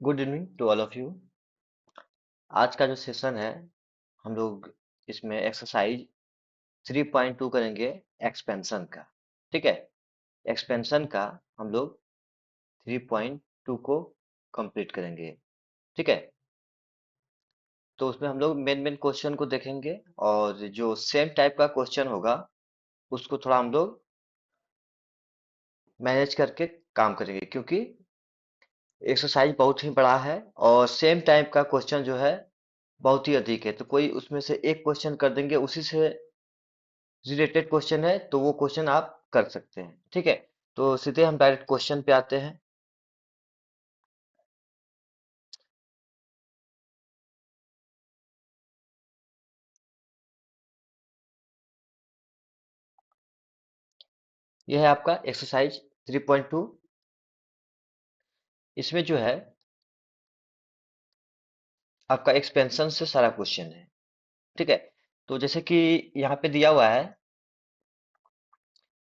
Good evening to all of you. आज का जो सेशन है हम लोग इसमें एक्सरसाइज 3.2 करेंगे एक्सपेंशन का। ठीक है, एक्सपेंशन का हम लोग 3.2 को कंप्लीट करेंगे। ठीक है, तो उसमें हम लोग मेन मेन क्वेश्चन को देखेंगे और जो सेम टाइप का क्वेश्चन होगा उसको थोड़ा हम लोग मैनेज करके काम करेंगे, क्योंकि एक्सरसाइज बहुत ही बड़ा है और सेम टाइप का क्वेश्चन जो है बहुत ही अधिक है। तो कोई उसमें से एक क्वेश्चन कर देंगे, उसी से रिलेटेड क्वेश्चन है तो वो क्वेश्चन आप कर सकते हैं। ठीक है, तो सीधे हम डायरेक्ट क्वेश्चन पे आते हैं। यह है आपका एक्सरसाइज 3.2। इसमें जो है आपका एक्सपेंशन से सारा क्वेश्चन है। ठीक है, तो जैसे कि यहाँ पे दिया हुआ है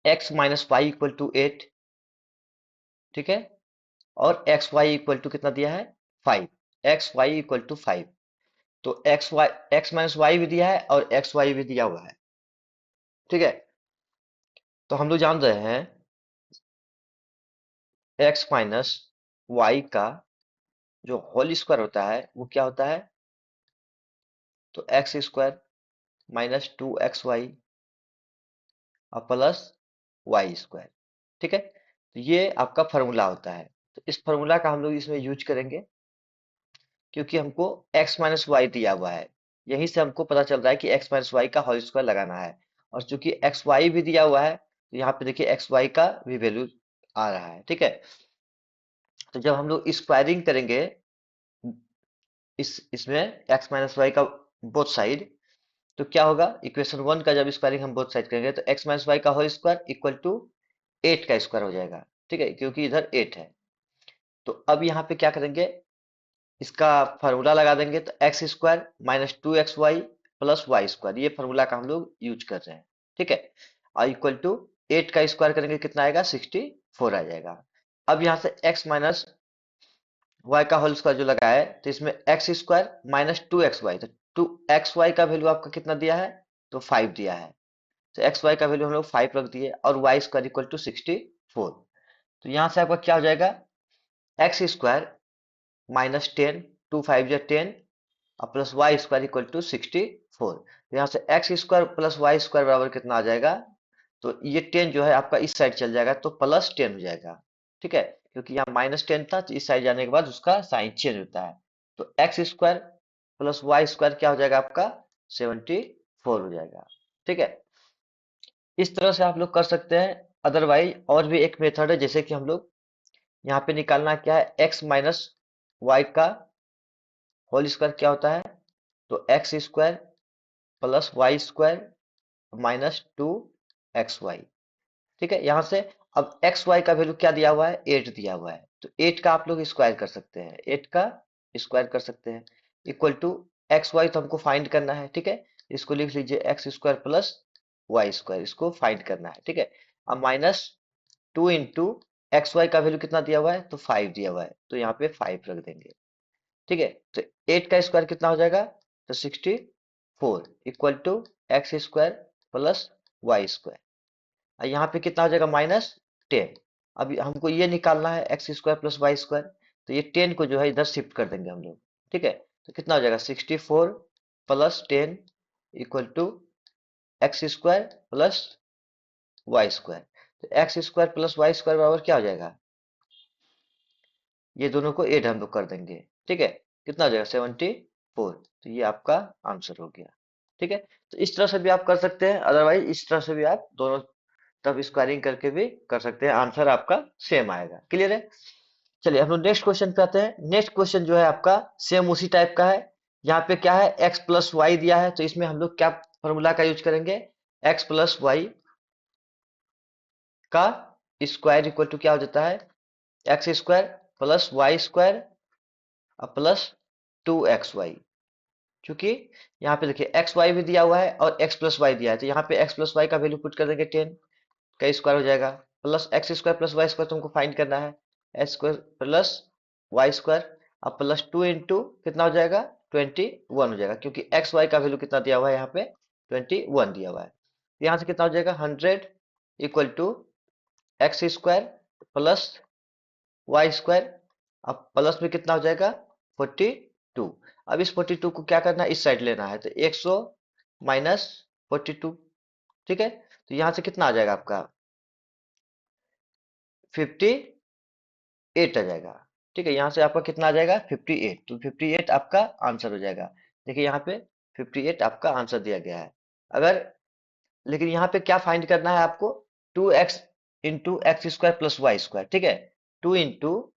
x minus y equal to 8। ठीक है, और एक्स वाई इक्वल टू कितना दिया है 5। X y equal to 5। तो एक्स माइनस वाई भी दिया है और एक्स वाई भी दिया हुआ है। ठीक है, तो हम लोग जान रहे हैं एक्स माइनस वाई का जो होल स्क्वायर होता है वो क्या होता है, तो एक्स स्क्वायर माइनस 2xy और प्लस वाई स्क्वायर। ठीक है, तो ये आपका फॉर्मूला होता है। तो इस फॉर्मूला का हम लोग इसमें यूज करेंगे, क्योंकि हमको x माइनस वाई दिया हुआ है। यहीं से हमको पता चल रहा है कि x माइनस वाई का होल स्क्वायर लगाना है। और चूंकि एक्स वाई भी दिया हुआ है तो यहाँ पे देखिए एक्स वाई का भी वैल्यू आ रहा है। ठीक है, तो जब हम लोग स्क्वायरिंग करेंगे इसमें x माइनस वाई का बोथ साइड, तो क्या होगा, इक्वेशन वन का जब स्क्वायरिंग हम बोथ साइड करेंगे तो x माइनस वाई का होल स्क्वायर इक्वल टू 8 का स्क्वायर हो जाएगा। ठीक है, क्योंकि इधर 8 है। तो अब यहाँ पे क्या करेंगे, इसका फार्मूला लगा देंगे, तो x square minus 2xy plus Y square, ये फार्मूला का हम लोग यूज कर रहे हैं। ठीक है, और इक्वल टू 8 का स्क्वायर करेंगे कितना आएगा 64 आ जाएगा। अब यहाँ से x माइनस वाई का होल स्क्वायर जो लगा है तो इसमें एक्स स्क्वायर माइनस 2xy, तो 2xy का वैल्यू आपका कितना दिया है, तो 5 दिया है। तो एक्स वाई का वैल्यू हम लोग 5 रख दिए और वाई स्क्वायर इक्वल टू 64। तो यहाँ से आपका क्या हो जाएगा, एक्स स्क्वायर माइनस 10, 2 5 जा 10 और plus Y square equal to 64। तो यहाँ से x square plus Y square बराबर कितना आ जाएगा, तो ये 10 जो है आपका इस साइड चल जाएगा तो प्लस 10 हो जाएगा। ठीक है, क्योंकि यहाँ माइनस 10 था तो इस साइड जाने के बाद उसका साइन चेंज होता है। तो x square plus Y square क्या हो जाएगा आपका 74 हो जाएगा। ठीक है, इस तरह से आप लोग कर सकते हैं। अदरवाइज और भी एक मेथड है, जैसे कि हम लोग यहाँ पे निकालना क्या है, एक्स माइनस वाई का होल स्क्वायर क्या होता है, तो x square plus Y square minus 2xy। ठीक है, यहाँ से अब एक्स वाई का वैल्यू क्या दिया हुआ है 8 दिया हुआ है, तो 8 का आप लोग स्क्वायर कर सकते हैं, 8 का स्क्वायर कर सकते हैं इक्वल टू एक्स वाई तो हमको फाइंड करना है। ठीक है, इसको लिख लीजिए x square plus Y square, इसको फाइंड करना है। ठीक है, अब माइनस 2 इंटू एक्स वाई का वैल्यू कितना दिया हुआ है, तो 5 दिया हुआ है, तो यहाँ पे 5 रख देंगे। ठीक है, तो 8 का स्क्वायर कितना हो जाएगा, तो 64 equal to x square plus Y square, और यहाँ पे कितना हो जाएगा -10। अब हमको ये निकालना है x square plus Y square, तो ये 10 को जो है इधर शिफ्ट कर देंगे हम लोग। ठीक है, तो कितना हो जाएगा 64 plus 10 equal to x square plus Y square. तो x square plus Y square बराबर क्या हो जाएगा, ये दोनों को ऐड हम लोग कर देंगे। ठीक है, कितना हो जाएगा 74। तो ये आपका आंसर हो गया। ठीक है, तो इस तरह से भी आप कर सकते हैं, अदरवाइज इस तरह से भी आप दोनों तरफ स्क्वायरिंग करके भी कर सकते हैं, आंसर आपका सेम आएगा। क्लियर है, चलिए हम लोग नेक्स्ट क्वेश्चन पे आते हैं। नेक्स्ट क्वेश्चन जो है आपका सेम उसी टाइप का है। यहाँ पे क्या है, एक्स प्लस वाई दिया है, तो इसमें हम लोग क्या फॉर्मूला का यूज करेंगे, एक्स प्लस वाई का स्क्वायर इक्वल टू क्या हो जाता है, x square plus Y square plus 2xy। क्योंकि यहाँ पे देखिए एक्स वाई भी दिया हुआ है और एक्स प्लस वाई दिया है, तो यहाँ पे एक्स प्लस वाई का वैल्यू पुट कर देंगे 10 का स्क्वायर हो जाएगा, plus x square plus Y square तुमको फाइंड करना है, x square plus Y square अब प्लस 2 इंटू कितना हो जाएगा 21 हो जाएगा, क्योंकि एक्स वाई का वैल्यू कितना दिया हुआ है यहाँ पे 21 दिया हुआ है। यहाँ से कितना हो जाएगा 100 equal to x square plus Y square. अब प्लस में कितना हो जाएगा 42। अब इस 42 को क्या करना है, इस साइड लेना है, तो 100 माइनस 42। ठीक है, तो यहाँ से कितना आ जाएगा आपका 58 आ जाएगा। ठीक है, यहाँ से आपका कितना आ जाएगा 58, तो 58 आपका आंसर हो जाएगा। देखिए यहाँ पे 58 आपका आंसर दिया गया है। अगर लेकिन यहाँ पे क्या फाइंड करना है आपको, 2x into x square plus Y square. ठीक है, 2 into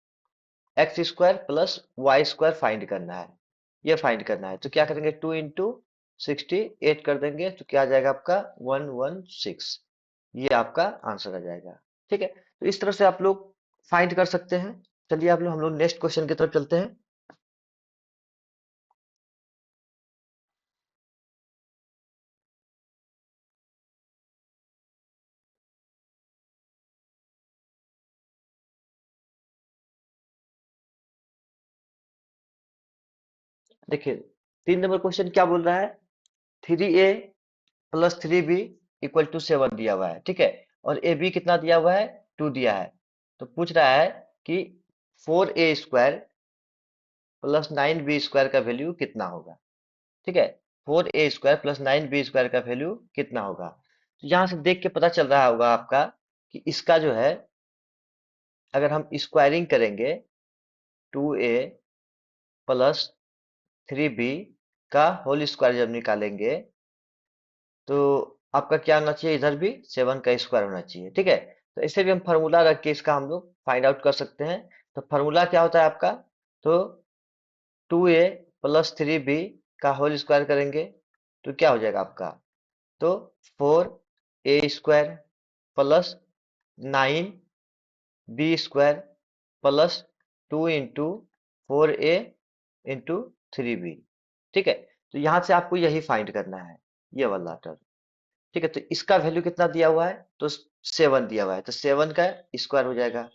x square plus Y square find करना है, ये फाइंड करना है। तो क्या करेंगे 2 इंटू 68 कर देंगे, तो क्या आ जाएगा आपका 116, ये आपका आंसर आ जाएगा। ठीक है, तो इस तरह से आप लोग फाइंड कर सकते हैं। चलिए आप लोग हम लोग नेक्स्ट क्वेश्चन की तरफ चलते हैं। देखिए 3 नंबर क्वेश्चन क्या बोल रहा है, 3a plus 3b equal to 7 दिया हुआ है। ठीक है, और ए बी कितना दिया हुआ है 2 दिया है। तो पूछ रहा है कि 4a square plus 9b square का वैल्यू कितना होगा। ठीक है, 4a square plus 9b square का वैल्यू कितना होगा। तो यहाँ से देख के पता चल रहा होगा आपका कि इसका जो है, अगर हम स्क्वायरिंग करेंगे 2a प्लस 3b का होल स्क्वायर जब निकालेंगे, तो आपका क्या होना चाहिए, इधर भी 7 का स्क्वायर होना चाहिए। ठीक है, तो ऐसे भी हम फार्मूला रख के इसका हम लोग फाइंड आउट कर सकते हैं। तो फार्मूला क्या होता है आपका, तो 2a प्लस 3b का होल स्क्वायर करेंगे तो क्या हो जाएगा आपका, तो 4a square plus 9b square plus 2 into 4a into 3b। ठीक है, तो यहां से आपको यही फाइंड करना है, ये वाला टर्म। ठीक है, तो इसका वैल्यू कितना दिया हुआ है, तो 7 दिया हुआ है, तो 7 का स्क्वायर हो जाएगा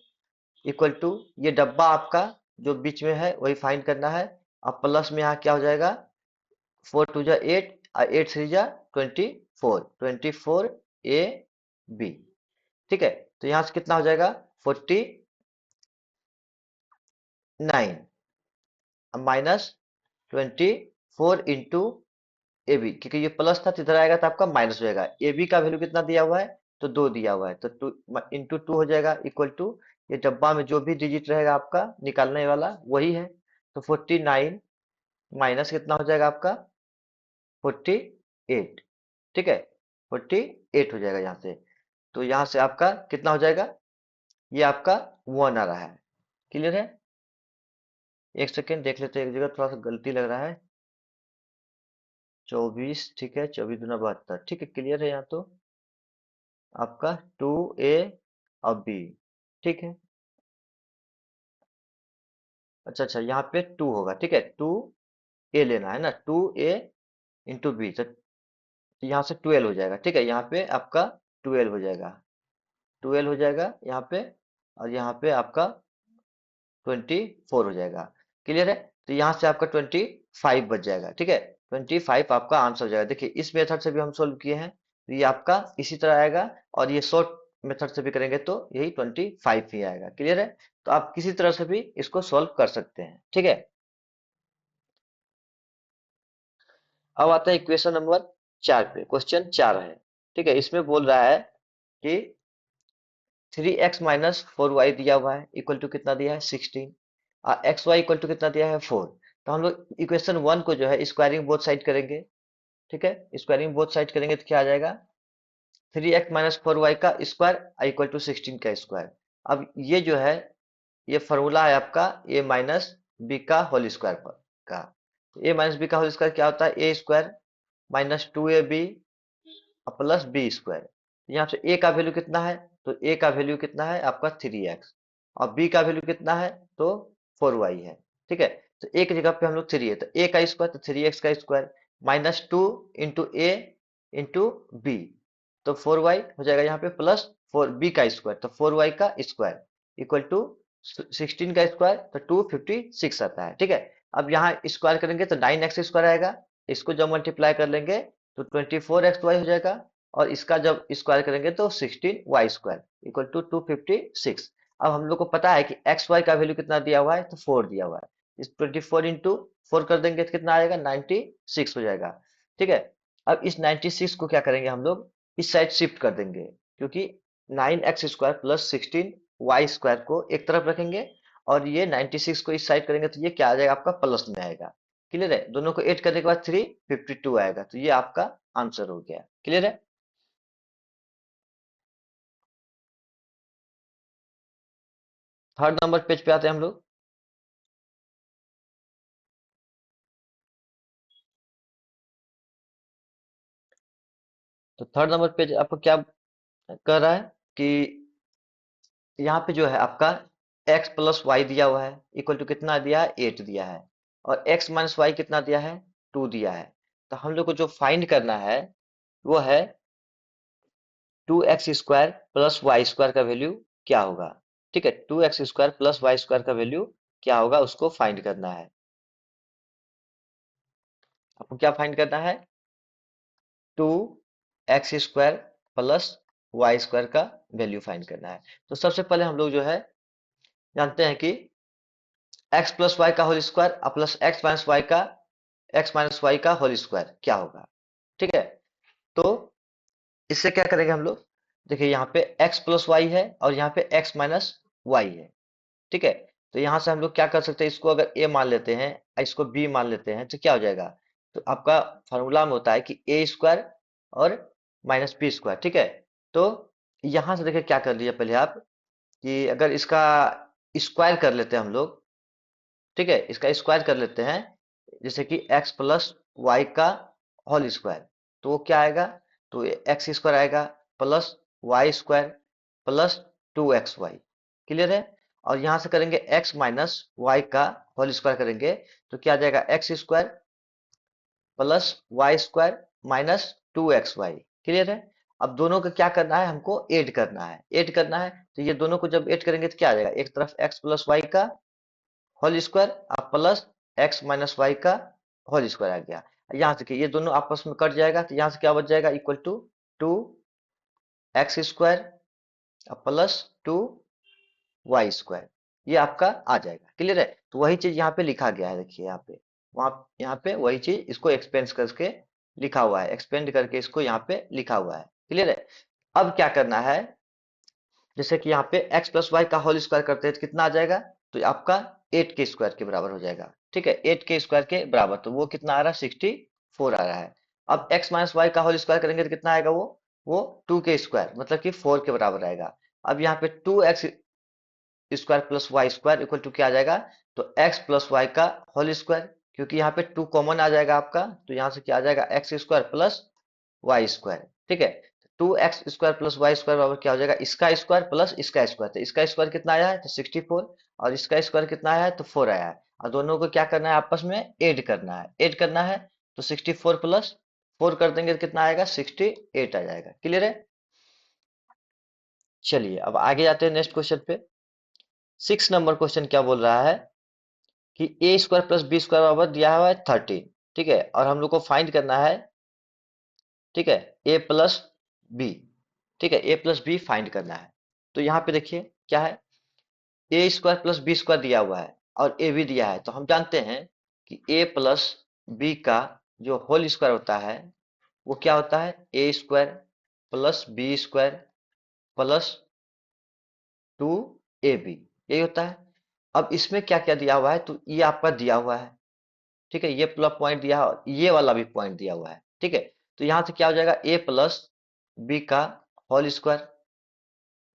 इक्वल टू, ये डब्बा आपका जो बीच में है वही फाइंड करना है। अब प्लस में यहाँ क्या हो जाएगा, 4 2 जा 8 और 8 3 जा 24, 24ab। ठीक है, तो यहाँ से कितना हो जाएगा 49 माइनस 24 इंटू ए बी, क्योंकि ये प्लस था तो इधर आएगा तो आपका माइनस हो जाएगा। ए बी का वैल्यू कितना दिया हुआ है, तो 2 दिया हुआ है, तो 2 इंटू 2 हो जाएगा इक्वल टू, ये डब्बा में जो भी डिजिट रहेगा आपका निकालने वाला वही है, तो 49 माइनस कितना हो जाएगा आपका 48। ठीक है, 48 हो जाएगा यहाँ से। तो यहाँ से आपका कितना हो जाएगा, ये आपका 1 आ रहा है। क्लियर है, एक सेकेंड देख लेते हैं, एक जगह थोड़ा सा गलती लग रहा है। 24, ठीक है, 24 दूना 72, ठीक है, क्लियर है यहाँ तो आपका 2a और b। ठीक है, अच्छा अच्छा, यहाँ पे 2 होगा। ठीक है, 2a लेना है ना, 2a इंटू बी, तो यहाँ से 12 हो जाएगा। ठीक है, यहाँ पे आपका 12 हो जाएगा, 12 हो जाएगा यहाँ पे, और यहाँ पे आपका 24 हो जाएगा। क्लियर है, तो यहाँ से आपका 25 बच जाएगा। ठीक है, 25 आपका आंसर हो जाएगा। देखिए इस मेथड से भी हम सोल्व किए हैं, तो ये आपका इसी तरह आएगा, और ये शॉर्ट मेथड से भी करेंगे तो यही 25 ही आएगा। क्लियर है, तो आप किसी तरह से भी इसको सोल्व कर सकते हैं। ठीक है, अब आता है इक्वेशन नंबर 4 पे, क्वेश्चन 4 है। ठीक है, इसमें बोल रहा है कि 3x माइनस 4y दिया हुआ है इक्वल टू कितना दिया है 16, और एक्स वाई इक्वल टू कितना दिया है 4। तो हम लोग इक्वेशन 1 को जो है स्क्वायरिंग बोथ साइड करेंगे। ठीक है, स्क्वायरिंग बोथ साइड करेंगे तो क्या आ जाएगा, 3x माइनस 4y का स्क्वायर इक्वल टू 16 का स्क्वायर। अब ये जो है, ये फॉर्मूला है आपका ए माइनस बी का होल स्क्वायर का। ए माइनस बी का होल स्क्वायर क्या होता है, A square minus 2ab plus B square. यहाँ से ए का वैल्यू कितना है, तो ए का वैल्यू कितना है आपका 3x, और बी का वैल्यू कितना है, तो 4y है। ठीक है, तो एक जगह पे हम लोग 3 है, तो ए का स्क्वायर तो 3x का स्क्वायर माइनस 2 इंटू ए इंटू बी, तो 4y हो जाएगा यहाँ पे, प्लस 4 बी का स्क्वायर, तो 4y का स्क्वायर इक्वल टू 16 का स्क्वायर तो 256 आता है, ठीक है। अब यहाँ स्क्वायर करेंगे तो 9x स्क्वायर आएगा, इसको जब मल्टीप्लाई कर लेंगे तो 24xy हो जाएगा, और इसका जब स्क्वायर करेंगे तो 16y स्क्वायर इक्वल टू 256। अब हम लोग को पता है कि एक्स वाई का वैल्यू कितना दिया हुआ है, तो 4 दिया हुआ है। इस 24 इंटू 4 कर देंगे तो कितना आएगा, 96 हो जाएगा, ठीक है। अब इस 96 को क्या करेंगे हम लोग, इस साइड शिफ्ट कर देंगे, क्योंकि 9x square plus 16y square को एक तरफ रखेंगे, और ये 96 को इस साइड करेंगे तो ये क्या आ जाएगा, आपका प्लस में आएगा। क्लियर है, दोनों को ऐड करने के बाद 352 आएगा, तो ये आपका आंसर हो गया। क्लियर है। थर्ड नंबर पेज पे आते हैं हम लोग। तो थर्ड नंबर पेज आपको क्या कर रहा है कि यहाँ पे जो है आपका x प्लस वाई दिया हुआ है, इक्वल टू कितना दिया है, 8 दिया है, और x माइनस वाई कितना दिया है, 2 दिया है। तो हम लोग को जो फाइंड करना है वो है 2x square plus Y square का वैल्यू क्या होगा, ठीक है। 2x square plus Y square का वैल्यू क्या होगा, उसको फाइंड करना है। आपको क्या फाइंड करना है, 2x square plus Y square का वैल्यू फाइंड करना है। तो सबसे पहले हम लोग जो है जानते हैं कि x प्लस वाई का whole square plus x minus y का होल स्क्वायर क्या होगा, ठीक है। तो इससे क्या करेंगे हम लोग, देखिए यहाँ पे x प्लस वाई है और यहाँ पे x माइनस वाई है, ठीक है। तो यहाँ से हम लोग क्या कर सकते हैं, इसको अगर a मान लेते हैं, इसको b मान लेते हैं, तो क्या हो जाएगा, तो आपका फॉर्मूला में होता है कि a स्क्वायर और माइनस बी स्क्वायर, ठीक है। तो यहाँ से देखिए क्या कर लिया पहले आप, कि अगर इसका स्क्वायर कर लेते हैं हम लोग, ठीक है, इसका स्क्वायर कर लेते हैं, जैसे कि x प्लस वाई का होल स्क्वायर, तो वो क्या आएगा, तो एक्स स्क्वायर आएगा plus Y square plus 2xy। Clear है। और यहां से करेंगे x माइनस वाई का होल स्क्वायर करेंगे, तो क्या आ जाएगा, x square plus Y square minus 2xy। Clear है। अब दोनों को क्या करना है, हमको ऐड करना है, ऐड करना है, तो ये दोनों को जब ऐड करेंगे तो क्या आ जाएगा, एक तरफ x प्लस वाई का होल स्क्वायर अब प्लस एक्स माइनस वाई का होल स्क्वायर आ गया। यहाँ से ये दोनों आपस में कट जाएगा, तो यहाँ से क्या बच जाएगा, equal to 2x square plus 2y square, ये आपका आ जाएगा। क्लियर है। तो वही चीज यहाँ पे लिखा गया है, देखिए यहाँ पे, वहां यहाँ पे वही चीज इसको एक्सपेंड करके लिखा हुआ है, एक्सपेंड करके इसको यहाँ पे लिखा हुआ है। क्लियर है। अब क्या करना है, जैसे कि यहाँ पे x प्लस वाई का होल स्क्वायर करते हैं तो कितना आ जाएगा, तो आपका 8 के स्क्वायर के बराबर हो जाएगा, ठीक है। 8 के स्क्वायर के बराबर, तो वो कितना आ रहा है, 64 आ रहा है। अब x माइनस वाई का होल स्क्वायर करेंगे तो कितना आएगा, वो 2 के स्क्वायर मतलब कि 4 के बराबर आएगा। अब यहाँ पे 2x square plus Y square equal to क्या आ जाएगा, तो x प्लस वाई का होल स्क्वायर, क्योंकि यहाँ पे 2 कॉमन आ जाएगा आपका, तो यहाँ से क्या आ जाएगा, x square plus Y square, ठीक है। 2x square plus Y square बराबर क्या हो जाएगा, इसका स्क्वायर प्लस इसका स्क्वायर, तो इसका स्क्वायर कितना आया है, तो 64, और इसका स्क्वायर कितना आया है, तो 4 आया है। और दोनों को क्या करना है, आपस में ऐड करना है, ऐड करना है, तो 64 प्लस 4 कर देंगे तो कितना आएगा, 68 आ जाएगा। क्लियर है। चलिए अब आगे जाते हैं नेक्स्ट क्वेश्चन पे। 6 नंबर क्वेश्चन क्या बोल रहा है कि A square plus B square बराबर दिया हुआ है 13, ठीक है, और हम लोग को फाइंड करना है, ठीक है, ए प्लस बी, ठीक है, ए प्लस बी फाइंड करना है। तो यहाँ पे देखिए क्या है, A square plus B square दिया हुआ है और ए भी दिया है, तो हम जानते हैं कि ए प्लस बी का जो होल स्क्वायर होता है वो क्या होता है, A square plus B square plus 2ab, यही होता है। अब इसमें क्या क्या दिया हुआ है, तो ये आपका दिया हुआ है, ठीक है, ये प्लस पॉइंट दिया है और ये वाला भी पॉइंट दिया हुआ है, ठीक है। तो यहां से क्या हो जाएगा, ए प्लस बी का होल स्क्वायर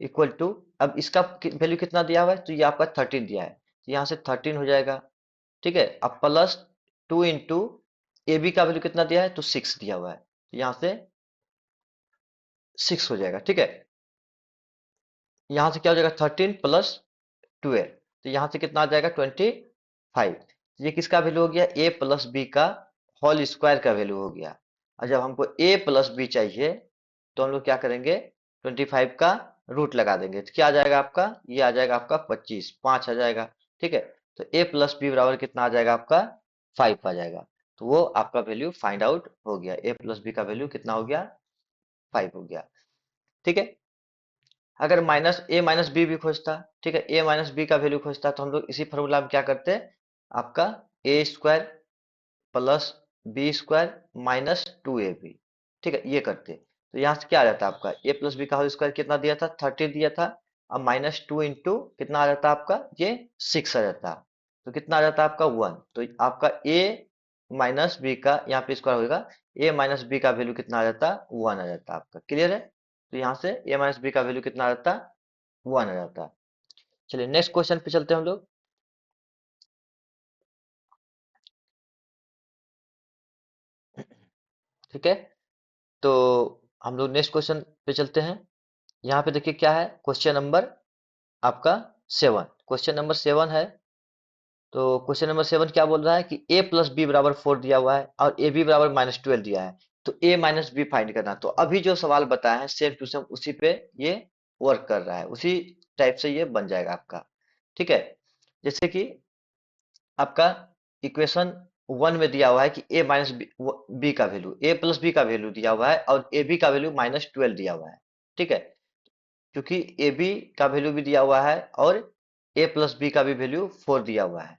इक्वल टू, अब इसका वैल्यू कितना दिया हुआ है, तो ये आपका 13 दिया है, तो यहाँ से 13 हो जाएगा, ठीक है। अब प्लस 2 इंटू ए बी का वैल्यू कितना दिया है, तो 6 दिया हुआ है, तो यहाँ से 6 हो जाएगा, ठीक है। यहाँ से क्या हो जाएगा, 13 प्लस 12, तो यहाँ से कितना आ जाएगा, 25। ये किसका वैल्यू हो गया, ए प्लस बी का होल स्क्वायर का वैल्यू हो गया। और जब हमको ए प्लस बी चाहिए तो हम लोग क्या करेंगे, 25 का रूट लगा देंगे तो क्या आ जाएगा आपका, ये आ जाएगा आपका 25, 5 आ जाएगा। ठीक है, तो a प्लस बी बराबर कितना आ जाएगा आपका, 5 आ जाएगा। तो वो आपका वैल्यू फाइंड आउट हो गया, a प्लस बी का वैल्यू कितना हो गया, 5 हो गया। ठीक है, अगर माइनस ए माइनस बी भी खोजता, ठीक है, ए माइनस बी का वैल्यू खोजता तो हम लोग इसी फॉर्मूला में क्या करते, आपका A square plus B square minus 2ab, ठीक है, ये करते। तो यहाँ से क्या आ जाता है आपका, ए प्लस बी का होल स्क्वायर कितना दिया था, 30 दिया था। अब माइनस 2 इंटू कितना आ जाता आपका, ये 6 आ जाता। तो कितना आ जाता आपका 1। तो आपका ए माइनस बी का यहाँ पे स्क्वायर होगा, ए माइनस बी का वैल्यू कितना आ जाता, 1 आ जाता आपका। क्लियर है, तो यहाँ से ए माइनस बी का वैल्यू कितना आ जाता, 1 आ जाता। चलिए नेक्स्ट क्वेश्चन पे चलते हैं हम लोग। ठीक है, तो हम लोग नेक्स्ट क्वेश्चन पे चलते हैं। यहाँ पे देखिए क्या है, क्वेश्चन नंबर आपका 7, क्वेश्चन नंबर 7 है। तो क्वेश्चन नंबर 7 क्या बोल रहा है कि a प्लस बी बराबर 4 दिया हुआ है और ए बी बराबर -12 दिया है, तो a माइनस बी फाइंड करना। तो अभी जो सवाल बताया है सेम टू सेम उसी पे ये वर्क कर रहा है, उसी टाइप से ये बन जाएगा आपका। ठीक है, जैसे कि आपका इक्वेशन 1 में दिया हुआ है कि a माइनस बी का वैल्यू, a प्लस बी का वैल्यू दिया हुआ है और ए बी का वैल्यू -12 दिया हुआ है। ठीक है, क्योंकि ए बी का वैल्यू भी दिया हुआ है और ए प्लस बी का भी वैल्यू 4 दिया हुआ है।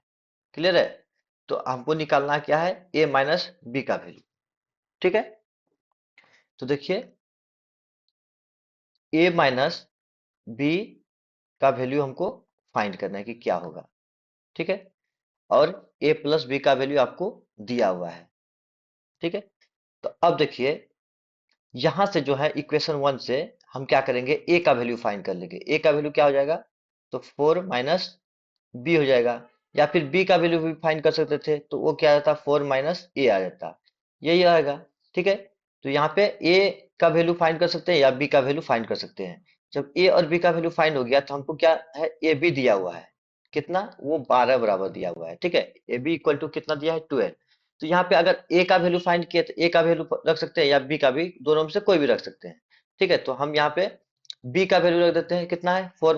क्लियर है, तो हमको निकालना क्या है, ए माइनस बी का वैल्यू। ठीक है, तो देखिए ए माइनस बी का वैल्यू हमको फाइंड करना है कि क्या होगा। ठीक है, और ए प्लस बी का वैल्यू आपको दिया हुआ है। ठीक है, तो अब देखिए यहां से जो है इक्वेशन 1 से हम क्या करेंगे, ए का वैल्यू फाइंड कर लेंगे। ए का वैल्यू क्या हो जाएगा, तो 4 माइनस बी हो जाएगा, या फिर बी का वैल्यू भी फाइंड कर सकते थे, तो वो क्या आ जाता, 4 माइनस ए आ जाता, यही आएगा। ठीक है, तो यहाँ पे ए का वैल्यू फाइंड कर सकते हैं या बी का वैल्यू फाइंड कर सकते हैं। जब ए और बी का वैल्यू फाइंड हो गया तो हमको क्या है, ए बी दिया हुआ है कितना, वो 12 बराबर दिया हुआ है। ठीक है, ए बी इक्वल टू कितना दिया है, 12। तो यहाँ पे अगर ए का वैल्यू फाइंड किए तो ए का वैल्यू रख सकते हैं या बी का भी, दोनों में से कोई भी रख सकते हैं। ठीक है, तो हम यहाँ पे बी का वैल्यू रख देते हैं, कितना है, 4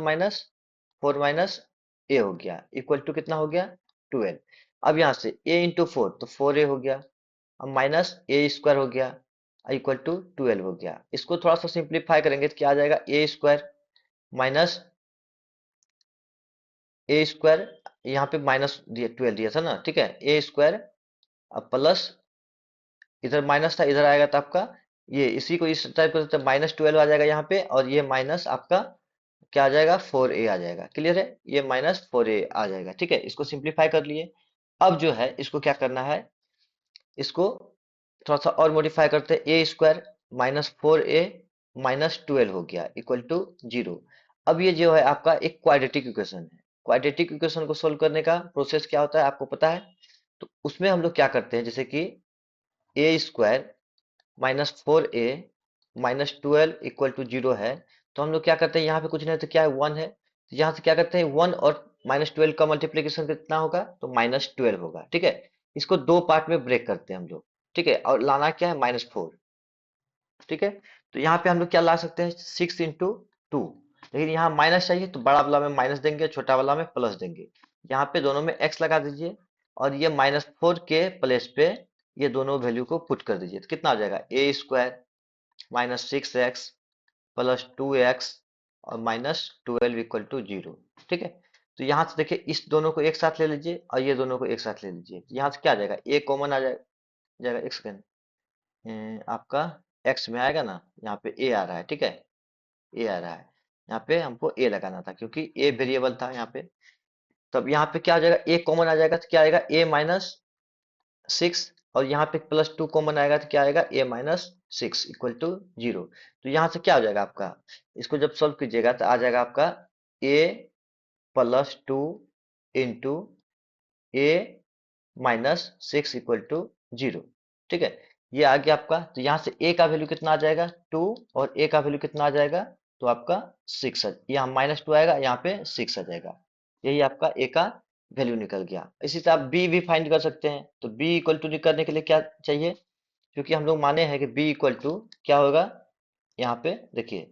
माइनस ए हो गया इक्वल टू कितना हो गया, 12। अब यहाँ से a इंटू 4 तो 4a हो गया, अब माइनस ए स्क्वायर हो गया इक्वल टू 12 हो गया। इसको थोड़ा सा सिंप्लीफाई करेंगे तो क्या आ जाएगा, A square minus A square, यहाँ पे माइनस दिया 12 दिया था ना, ठीक है, ए स्क्वायर अब प्लस, इधर माइनस था इधर आएगा तो आपका ये इसी को इस टाइप कर -12 आ जाएगा यहाँ पे, और ये माइनस आपका क्या आ जाएगा, 4a आ जाएगा। क्लियर है, ये -4a आ जाएगा। ठीक है, इसको सिंप्लीफाई कर लिए। अब जो है इसको क्या करना है, इसको थोड़ा सा और मॉडिफाई करते हैं, ए स्क्वायर -4a -12 हो गया इक्वल टू 0। अब ये जो है आपका एक क्वाड्रेटिक इक्वेशन है। क्वाड्रेटिक इक्वेशन को सोल्व करने का प्रोसेस क्या होता है आपको पता है, तो उसमें हम लोग क्या करते हैं, जैसे कि A square -4a -12 equal to 0 है, तो हम लोग क्या करते हैं, यहाँ पे कुछ नहीं तो क्या है, 1 है, तो यहाँ से क्या करते हैं, 1 और -12 का मल्टीप्लीकेशन कितना होगा, तो -12 होगा। ठीक है, इसको दो पार्ट में ब्रेक करते हैं हम लोग। ठीक है, और लाना क्या है, -4। ठीक है, तो यहाँ पे हम लोग क्या ला सकते हैं, 6 इंटू 2। लेकिन यहाँ माइनस चाहिए तो बड़ा वाला में माइनस देंगे, छोटा वाला में प्लस देंगे। यहाँ पे दोनों में x लगा दीजिए और ये -4 के प्लेस पे ये दोनों वैल्यू को पुट कर दीजिए, तो कितना आ जाएगा, A square -6x plus 2x और -12 इक्वल टू 0। ठीक है, तो यहाँ से देखिए इस दोनों को एक साथ ले लीजिए और ये दोनों को एक साथ ले लीजिए, यहाँ से क्या आ जाएगा, ए कॉमन आ जाएगा, एक सेकेंड, आपका x में आएगा ना, यहाँ पे a आ रहा है। ठीक है, a आ रहा है, यहाँ पे हमको a लगाना था क्योंकि a वेरिएबल था यहाँ पे। तब यहाँ पे क्या आ जाएगा, a कॉमन आ जाएगा तो क्या आएगा, a -6, और यहाँ पे +2 कॉमन आएगा तो क्या आएगा, a-6 इक्वल टू 0। तो यहाँ से क्या हो जाएगा आपका, इसको जब सॉल्व कीजिएगा तो आ जाएगा आपका a+2 into a-6 equal to 0। ठीक है, ये आ गया आपका। तो यहाँ से a का वैल्यू कितना आ जाएगा, 2, और a का वैल्यू कितना आ जाएगा, तो आपका 6, यहाँ -2 आएगा, यहाँ पे 6 आ जाएगा। यही आपका a का वैल्यू निकल गया। इसी से आप b भी फाइंड कर सकते हैं। तो b इक्वल टू करने के लिए क्या चाहिए, क्योंकि हम लोग माने हैं कि b इक्वल टू क्या होगा, यहाँ पे देखिए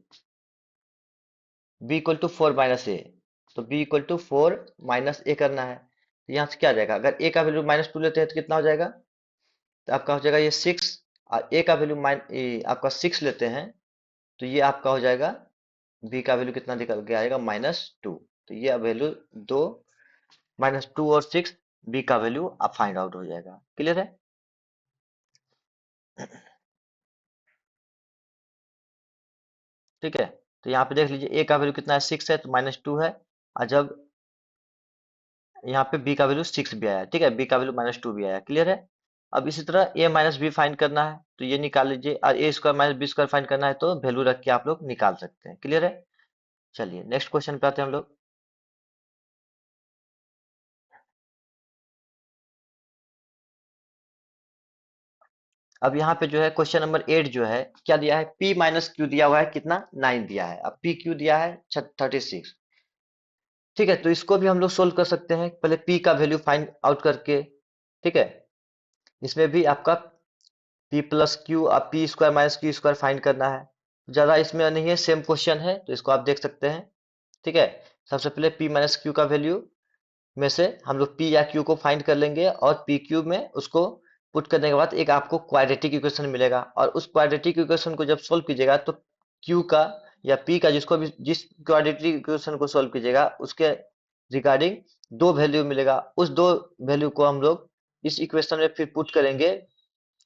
बी इक्वल टू 4 - ए, तो बी इक्वल टू 4 - ए करना है। तो यहाँ से क्या आ जाएगा, अगर ए का वैल्यू -2 लेते हैं तो कितना हो जाएगा, तो आपका हो जाएगा ये 6, और ए का वैल्यू आपका 6 लेते हैं तो ये आपका हो जाएगा, बी का वैल्यू कितना निकल के आएगा, -2। तो ये वैल्यू 2, -2 और 6, बी का वैल्यू आप फाइंड आउट हो जाएगा। क्लियर है? ठीक है, तो यहाँ पे देख लीजिए ए का वैल्यू कितना है, 6 है, तो -2 है, और जब यहाँ पे बी का वैल्यू 6 भी आया, ठीक है, बी का वैल्यू -2 भी आया। क्लियर है? अब इसी तरह ए माइनस बी फाइंड करना है, तो ये निकाल लीजिए, और A square minus B square find करना है तो वैल्यू रख के आप लोग निकाल सकते हैं। क्लियर है? चलिए नेक्स्ट क्वेश्चन पे आते हैं हम लोग। अब यहाँ पे जो है क्वेश्चन नंबर 8 जो है क्या दिया है, p माइनस क्यू दिया हुआ है, कितना 9 दिया है, अब p क्यू दिया है 36। ठीक है, तो इसको भी हम लोग सोल्व कर सकते हैं, पहले p का वैल्यू फाइंड आउट करके। ठीक है, इसमें भी आपका p प्लस क्यू और p square minus Q square find करना है। ज्यादा इसमें नहीं है, सेम क्वेश्चन है तो इसको आप देख सकते हैं। ठीक है, सबसे पहले p माइनस क्यू का वैल्यू में से हम लोग p या q को फाइंड कर लेंगे, और p क्यू में उसको पुट करने के बाद एक आपको क्वाड्रेटिक इक्वेशन मिलेगा, और उस क्वाड्रेटिक इक्वेशन को जब सोल्व कीजिएगा तो q का या p का, जिसको भी जिस क्वाड्रेटिक इक्वेशन को सोल्व कीजिएगा उसके रिगार्डिंग दो वैल्यू मिलेगा, उस दो वैल्यू को हम लोग इस इक्वेशन में फिर पुट करेंगे।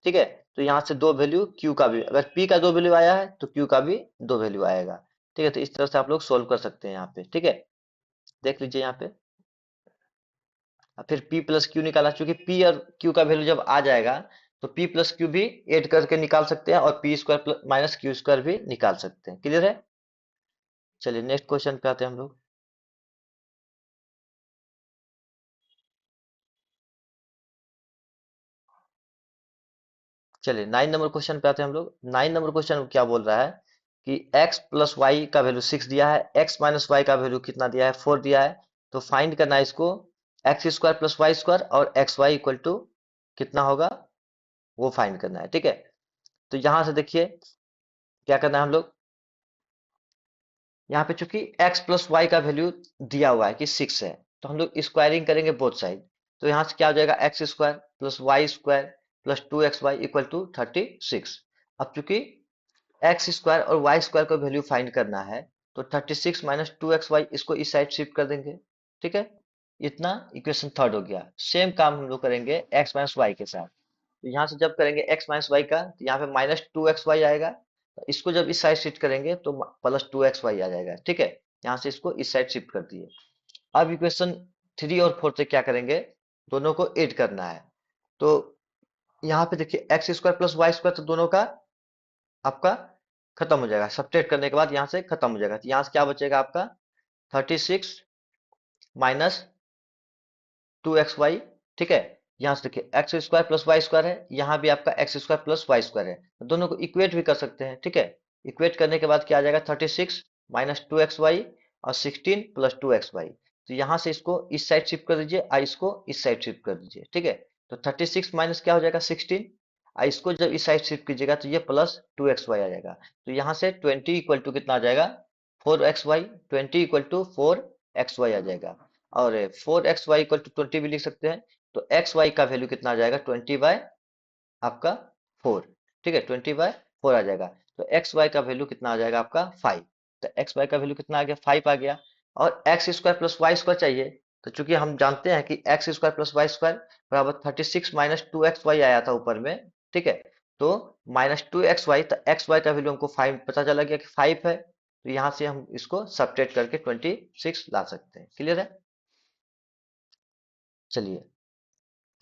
ठीक है, तो यहाँ से दो वैल्यू q का भी, अगर p का दो वैल्यू आया है तो q का भी दो वैल्यू आएगा। ठीक है, तो इस तरह से आप लोग सोल्व कर सकते हैं यहाँ पे। ठीक है, देख लीजिए यहाँ पे, और फिर p प्लस क्यू निकाला, चूंकि p और q का वैल्यू जब आ जाएगा तो p प्लस क्यू भी ऐड करके निकाल सकते हैं, और p square minus Q square भी निकाल सकते हैं। क्लियर है? चलिए नेक्स्ट क्वेश्चन पे आते हैं हम लोग। चलिए 9 नंबर क्वेश्चन पे आते हैं हम लोग। 9 नंबर क्वेश्चन क्या बोल रहा है कि x प्लस वाई का वैल्यू 6 दिया है, x माइनस वाई का वैल्यू कितना दिया है, 4 दिया है। तो फाइंड करना है इसको, x square plus Y square और एक्स वाई इक्वल टू कितना होगा वो फाइंड करना है। ठीक है, तो यहां से देखिए क्या करना है हम लोग, यहाँ पे चूंकि x प्लस वाई का वैल्यू दिया हुआ है कि 6 है, तो हम लोग स्क्वायरिंग करेंगे बोथ साइड। तो यहाँ से क्या हो जाएगा, x square plus Y square plus 2xy equal to 36। अब चूंकि एक्स स्क्वायर और वाई स्क्वायर का वैल्यू फाइंड करना है, तो 36 माइनस 2xy इसको इस साइड शिफ्ट कर देंगे। ठीक है, इतना इक्वेशन थर्ड हो गया। सेम काम हम लोग करेंगे एक्स माइनस वाई के साथ। तो यहाँ से जब करेंगे एक्स माइनस वाई का, तो यहाँ पे -2xy आएगा, तो इसको जब इस साइड शिफ्ट करेंगे तो +2xy आ जाएगा। ठीक है, यहाँ से इसको इस साइड शिफ्ट कर दिए। अब इक्वेशन 3 और 4 से क्या करेंगे, दोनों को ऐड करना है। तो यहाँ पे देखिए x square plus Y square, तो दोनों का आपका खत्म हो जाएगा, सब्ट्रैक्ट करने के बाद यहाँ से खत्म हो जाएगा, तो यहाँ से क्या बचेगा आपका 36 माइनस 2xy। ठीक है, यहाँ से देखिए x square plus Y square है, यहाँ भी आपका x square plus Y square है, तो दोनों को इक्वेट भी कर सकते हैं। ठीक है, इक्वेट करने के बाद क्या आ जाएगा, 36 माइनस 2xy और 16 प्लस 2xy। तो यहाँ से इसको इस साइड शिफ्ट कर दीजिए, और इसको इस साइड शिफ्ट कर दीजिए। ठीक है, तो 36 माइनस क्या हो जाएगा 16, और इसको जब इस साइड शिफ्ट कीजिएगा तो ये +2xy आ जाएगा। तो यहाँ से 20 इक्वल टू कितना आ जाएगा, 4xy, 20 इक्वल टू 4xy आ जाएगा। और 4xy इक्वल टू 20 भी लिख सकते हैं, तो xy का वैल्यू कितना आ जाएगा, 20 बाय आपका 4। ठीक है, 20/4 आ जाएगा। तो xy का वैल्यू कितना आ जाएगा आपका 5। तो xy का वैल्यू कितना आ गया, 5 आ गया। और x square plus Y square चाहिए, तो चूंकि हम जानते हैं कि x square plus Y square बराबर 36 माइनस 2xy आया था ऊपर में। ठीक है, तो -2xy, तो xy का वैल्यू हमको 5 पता चला गया कि 5 है, तो यहाँ से हम इसको सब्ट्रैक्ट करके 26 ला सकते हैं। क्लियर है? चलिए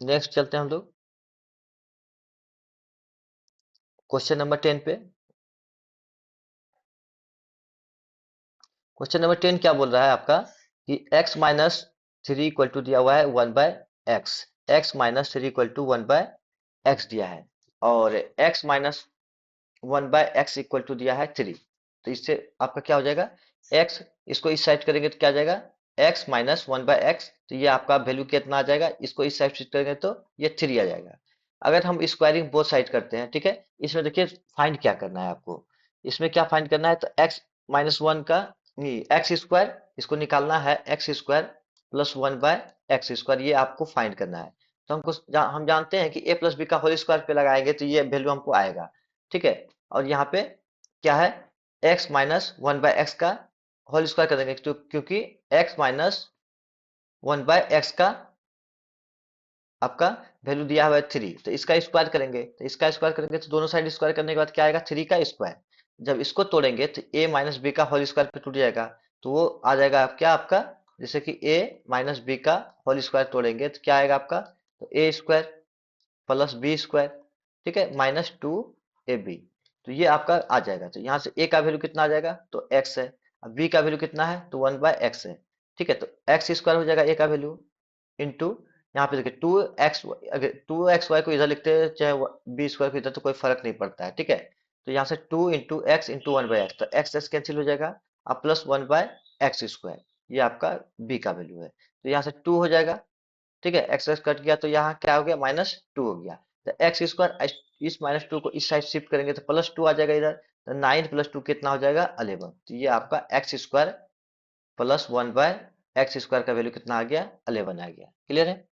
नेक्स्ट चलते हैं हम लोग क्वेश्चन नंबर 10 पे। क्वेश्चन नंबर 10 क्या बोल रहा है आपका कि x-3 इक्वल टू दिया हुआ है 1/x, x-3 equal to 1/x दिया है, और x-1/x इक्वल टू दिया है 3। तो इससे आपका क्या हो जाएगा, x, इसको इस साइड करेंगे तो क्या आ जाएगा, x-1/x, तो ये आपका वैल्यू कितना आ जाएगा, इसको इस साइड शिफ्ट करेंगे तो ये 3 आ जाएगा। अगर हम स्क्वायरिंग बोथ साइड करते हैं, ठीक है, इसमें देखिए फाइंड क्या करना है आपको, इसमें क्या फाइंड करना है, तो x-1 का नहीं, एक्स स्क्वायर इसको निकालना है, एक्स स्क्वायर प्लस 1/x², ये आपको फाइंड करना है। तो हम जानते हैं कि ए प्लस बी का होल स्क्वायर पे लगाएंगे तो ये वैल्यू हमको आएगा, ठीक है। और यहाँ पे क्या है, x माइनस 1/x का होल स्क्वायर कर देंगे, क्योंकि x माइनस 1/x का आपका वैल्यू दिया हुआ है 3, तो इसका स्क्वायर करेंगे, तो इसका स्क्वायर करेंगे तो दोनों साइड स्क्वायर करने के बाद क्या आएगा, 3 का स्क्वायर। जब इसको तोड़ेंगे तो a माइनस बी का होल स्क्वायर पे टूट जाएगा, तो वो आ जाएगा क्या आपका, जैसे कि a माइनस बी का होल स्क्वायर तोड़ेंगे तो क्या आएगा आपका, तो a स्क्वायर प्लस बी स्क्वायर, ठीक है, -2ab। तो ये आपका आ जाएगा, तो यहाँ से a का वैल्यू कितना आ जाएगा, तो x है। अब b का वैल्यू कितना है, तो 1/x है, ठीक है। तो x स्क्वायर हो जाएगा a का वैल्यू, इंटू यहाँ पे देखिए 2x, अगर 2xy को इधर लिखते हैं चाहे बी स्क्वायर को इधर, तो कोई फर्क नहीं पड़ता है, ठीक है। तो यहाँ से 2 × x × 1/x, तो एक्स एक्स कैंसिल हो जाएगा, अब प्लस 1/x², ये आपका b का वैल्यू है। तो यहाँ से 2 हो जाएगा, ठीक है, एक्स एक्स कट गया तो यहाँ क्या हो गया, -2 हो गया। तो x², इस -2 को इस साइड शिफ्ट करेंगे तो +2 आ जाएगा इधर, तो 9 + 2 कितना हो जाएगा, 11। तो ये आपका x² प्लस 1/x² का वैल्यू कितना आ गया, 11 आ गया। क्लियर है।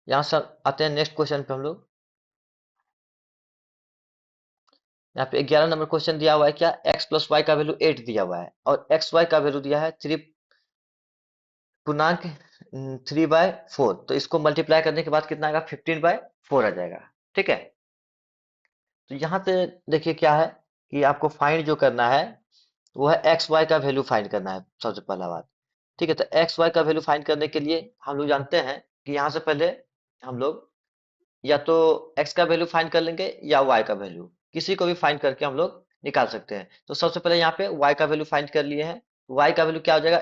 यहाँ से आते हैं नेक्स्ट क्वेश्चन पे हम लोग। यहाँ पे 11 नंबर क्वेश्चन दिया हुआ है, क्या x प्लस वाई का वैल्यू 8 दिया हुआ है और एक्स वाई का वैल्यू दिया है 3.4। तो इसको मल्टीप्लाई करने के बाद कितना आएगा, 15/4 आ जाएगा, ठीक है। तो यहाँ पे देखिए क्या है कि आपको फाइंड जो करना है वो है एक्स वाई का वैल्यू फाइंड करना है, सबसे पहला बात, ठीक है। तो एक्स वाई का वैल्यू फाइंड करने के लिए हम लोग जानते हैं कि यहाँ से पहले हम लोग या तो x का वैल्यू फाइंड कर लेंगे या y का वैल्यू, किसी को भी फाइंड करके हम लोग निकाल सकते हैं। तो सबसे पहले यहाँ पे y का वैल्यू फाइंड कर लिए हैं, y का वैल्यू क्या हो जाएगा,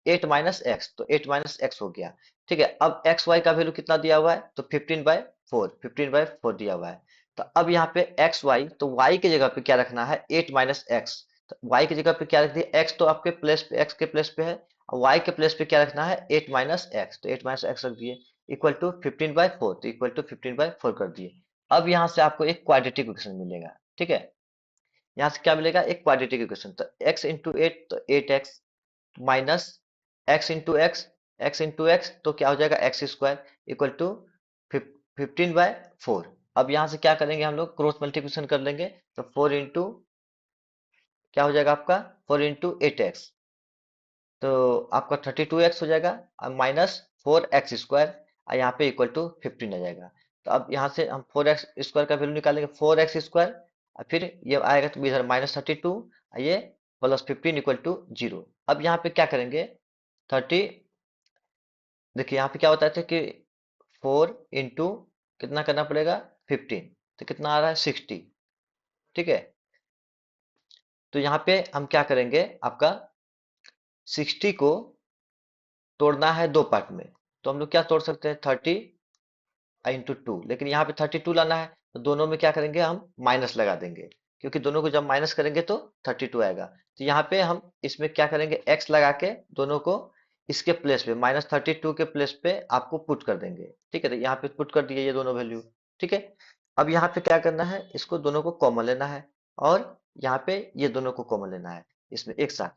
8 माइनस एक्स, तो 8 माइनस एक्स हो गया, ठीक है। अब एक्स वाई का वैल्यू कितना दिया हुआ है, तो 15/4 दिया हुआ है। तो अब यहाँ पे एक्स वाई, तो y की जगह पे क्या रखना है, 8 माइनस एक्स। तो y की जगह पे क्या रख दिया, x तो आपके प्लेस पे, x के प्लेस पे है, और y के प्लेस पे क्या रखना है, 8 माइनस एक्स, तो 8 माइनस एक्स रख दिए, इक्वल टू 15/4, तो इक्वल टू 15/4 कर दिए। अब यहाँ से आपको एक क्वाड्रेटिक इक्वेशन मिलेगा, ठीक है। यहाँ से क्या मिलेगा, एक क्वाड्रेटिक इक्वेशन, तो x × 8, तो 8x माइनस x × x तो क्या हो जाएगा, x² इक्वल टू 15/4। अब यहाँ से क्या करेंगे, हम लोग क्रॉस मल्टीप्लिकेशन कर लेंगे, तो 4 इंटू क्या हो जाएगा आपका, 4 × 8x, तो आपका 32x हो जाएगा, और -4x² और यहाँ पे इक्वल टू 15 आ जाएगा। तो अब यहाँ से हम 4x² का वैल्यू निकालेंगे, 4x² और फिर ये आएगा तो इधर -32 और ये +15 इक्वल टू 0। अब यहाँ पे क्या करेंगे, 30, देखिए यहाँ पे क्या होता है कि 4 इंटू कितना करना पड़ेगा, 15, तो कितना आ रहा है, 60, ठीक है। तो यहाँ पे हम क्या करेंगे, आपका 60 को तोड़ना है दो पार्ट में, तो हम लोग क्या तोड़ सकते हैं, 30/2, लेकिन यहाँ पे 32 लाना है, तो दोनों में क्या करेंगे, हम माइनस लगा देंगे, क्योंकि दोनों को जब माइनस करेंगे तो 32 आएगा। तो यहाँ पे हम इसमें क्या करेंगे, x लगा के दोनों को इसके प्लेस पे, -32 के प्लेस पे आपको पुट कर देंगे, ठीक है। तो यहाँ पे पुट कर दिए ये दोनों वैल्यू, ठीक है। अब यहाँ पे क्या करना है, इसको दोनों को कॉमन लेना है, और यहाँ पे ये दोनों को कॉमन लेना है इसमें एक साथ।